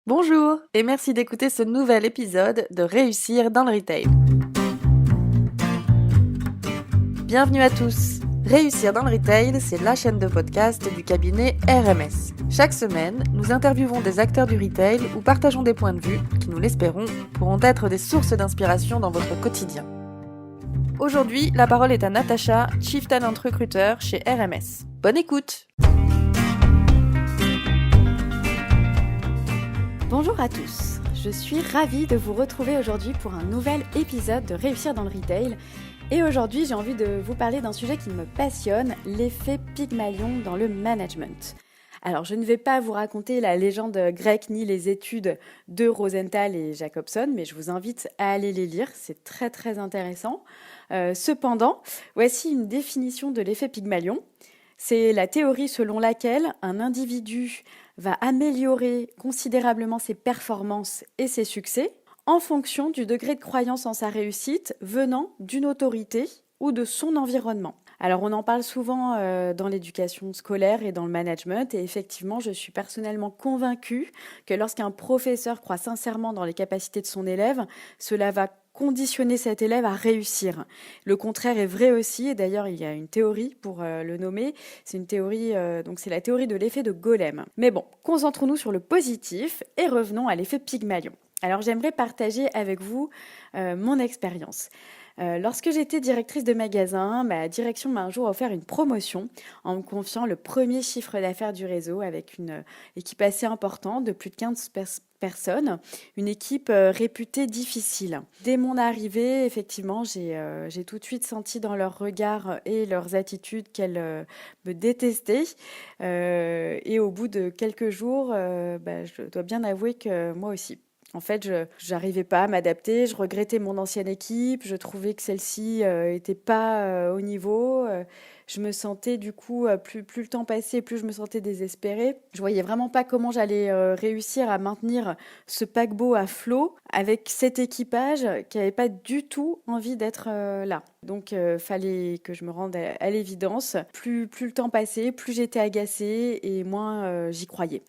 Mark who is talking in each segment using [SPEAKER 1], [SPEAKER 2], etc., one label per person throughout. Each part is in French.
[SPEAKER 1] Bonjour et merci d'écouter ce nouvel épisode de Réussir dans le Retail. Bienvenue à tous. Réussir dans le Retail, c'est la chaîne de podcast du cabinet RMS. Chaque semaine, nous interviewons des acteurs du retail ou partageons des points de vue qui, nous l'espérons, pourront être des sources d'inspiration dans votre quotidien. Aujourd'hui, la parole est à Natacha, Chief Talent Recruiter chez RMS. Bonne écoute!
[SPEAKER 2] Bonjour à tous, je suis ravie de vous retrouver aujourd'hui pour un nouvel épisode de Réussir dans le Retail. Et aujourd'hui, j'ai envie de vous parler d'un sujet qui me passionne, l'effet Pygmalion dans le management. Alors, je ne vais pas vous raconter la légende grecque ni les études de Rosenthal et Jacobson, mais je vous invite à aller les lire, c'est très très intéressant. Cependant, voici une définition de l'effet Pygmalion. C'est la théorie selon laquelle un individu va améliorer considérablement ses performances et ses succès en fonction du degré de croyance en sa réussite venant d'une autorité ou de son environnement. Alors on en parle souvent dans l'éducation scolaire et dans le management et effectivement je suis personnellement convaincue que lorsqu'un professeur croit sincèrement dans les capacités de son élève, cela va conditionner cet élève à réussir. Le contraire est vrai aussi, et d'ailleurs il y a une théorie pour le nommer, c'est une théorie, donc c'est la théorie de l'effet de Golem. Mais bon, concentrons-nous sur le positif et revenons à l'effet Pygmalion. Alors j'aimerais partager avec vous mon expérience. Lorsque j'étais directrice de magasin, ma direction m'a un jour offert une promotion en me confiant le premier chiffre d'affaires du réseau avec une équipe assez importante de plus de 15 personnes, une équipe réputée difficile. Dès mon arrivée, effectivement, j'ai tout de suite senti dans leurs regards et leurs attitudes qu'elles me détestaient. Et au bout de quelques jours, je dois bien avouer que moi aussi. En fait, je n'arrivais pas à m'adapter, je regrettais mon ancienne équipe, je trouvais que celle-ci était pas au niveau. Je me sentais du coup, plus le temps passait, plus je me sentais désespérée. Je voyais vraiment pas comment j'allais réussir à maintenir ce paquebot à flot avec cet équipage qui n'avait pas du tout envie d'être là. Donc, fallait que je me rende à l'évidence. Plus le temps passait, plus j'étais agacée et moins j'y croyais.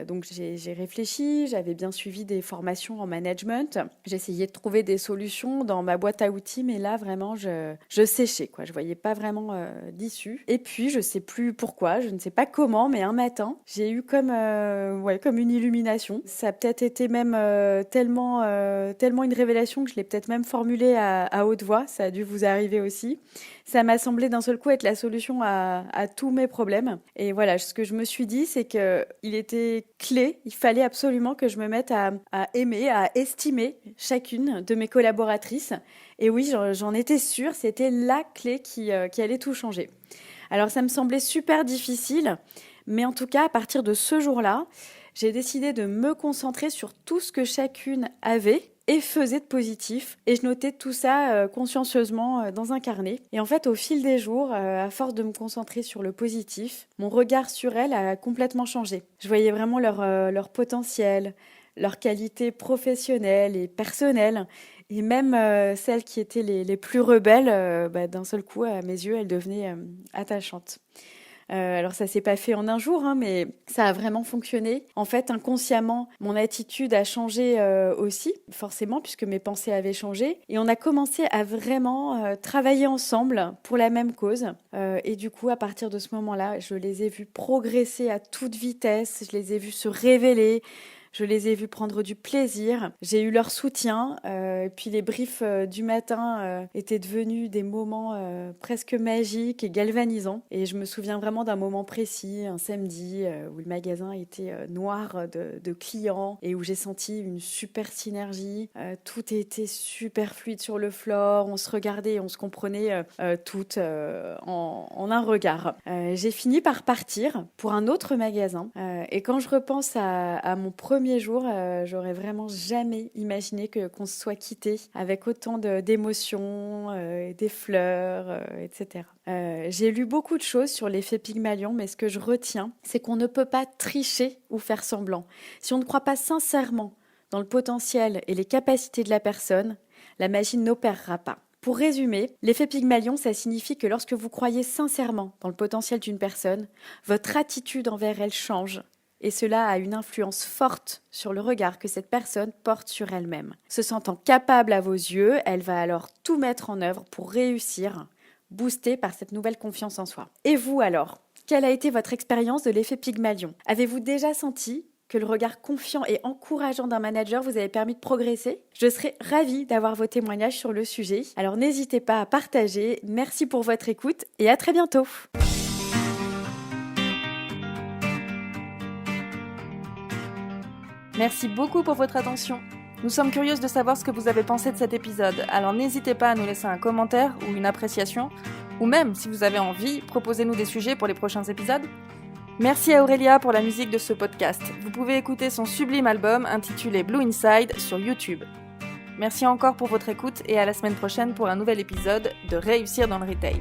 [SPEAKER 2] Donc, j'ai réfléchi, j'avais bien suivi des formations en management. J'essayais de trouver des solutions dans ma boîte à outils, mais là, vraiment, je séchais, quoi. Je voyais pas vraiment d'issue. Et puis, je sais plus pourquoi, je ne sais pas comment, mais un matin, j'ai eu comme une illumination. Ça a peut-être été même tellement une révélation que je l'ai peut-être même formulée à haute voix. Ça a dû vous arriver aussi. Ça m'a semblé d'un seul coup être la solution à tous mes problèmes. Et voilà, ce que je me suis dit, c'est qu'il était clé, il fallait absolument que je me mette à aimer, à estimer chacune de mes collaboratrices. Et oui, j'en étais sûre, c'était la clé qui allait tout changer. Alors ça me semblait super difficile, mais en tout cas, à partir de ce jour-là, j'ai décidé de me concentrer sur tout ce que chacune avait et faisait de positif. Et je notais tout ça consciencieusement dans un carnet. Et en fait, au fil des jours, à force de me concentrer sur le positif, mon regard sur elles a complètement changé. Je voyais vraiment leur potentiel, leurs qualités professionnelles et personnelles. Et même celles qui étaient les plus rebelles, d'un seul coup, à mes yeux, elles devenaient attachantes. Alors ça s'est pas fait en un jour, mais ça a vraiment fonctionné. En fait, inconsciemment, mon attitude a changé aussi, forcément, puisque mes pensées avaient changé. Et on a commencé à vraiment travailler ensemble pour la même cause. Et du coup, à partir de ce moment-là, je les ai vus progresser à toute vitesse, je les ai vus se révéler. Je les ai vus prendre du plaisir. J'ai eu leur soutien. Et puis les briefs du matin étaient devenus des moments presque magiques et galvanisants. Et je me souviens vraiment d'un moment précis, un samedi, où le magasin était noir de clients et où j'ai senti une super synergie. Tout était super fluide sur le floor. On se regardait et on se comprenait toutes en un regard. J'ai fini par partir pour un autre magasin. Et quand je repense à mon premier jour, j'aurais vraiment jamais imaginé qu'on se soit quitté avec autant d'émotions, des fleurs, etc. J'ai lu beaucoup de choses sur l'effet Pygmalion, mais ce que je retiens, c'est qu'on ne peut pas tricher ou faire semblant. Si on ne croit pas sincèrement dans le potentiel et les capacités de la personne, la magie n'opérera pas. Pour résumer, l'effet Pygmalion, ça signifie que lorsque vous croyez sincèrement dans le potentiel d'une personne, votre attitude envers elle change. et cela a une influence forte sur le regard que cette personne porte sur elle-même. Se sentant capable à vos yeux, elle va alors tout mettre en œuvre pour réussir, boostée par cette nouvelle confiance en soi. Et vous alors ? Quelle a été votre expérience de l'effet Pygmalion ? Avez-vous déjà senti que le regard confiant et encourageant d'un manager vous avait permis de progresser ? Je serais ravie d'avoir vos témoignages sur le sujet. Alors n'hésitez pas à partager. Merci pour votre écoute et à très bientôt.
[SPEAKER 1] Merci beaucoup pour votre attention. Nous sommes curieuses de savoir ce que vous avez pensé de cet épisode, alors n'hésitez pas à nous laisser un commentaire ou une appréciation, ou même, si vous avez envie, proposez-nous des sujets pour les prochains épisodes. Merci à Aurélia pour la musique de ce podcast. Vous pouvez écouter son sublime album intitulé Blue Inside sur YouTube. Merci encore pour votre écoute et à la semaine prochaine pour un nouvel épisode de Réussir dans le Retail.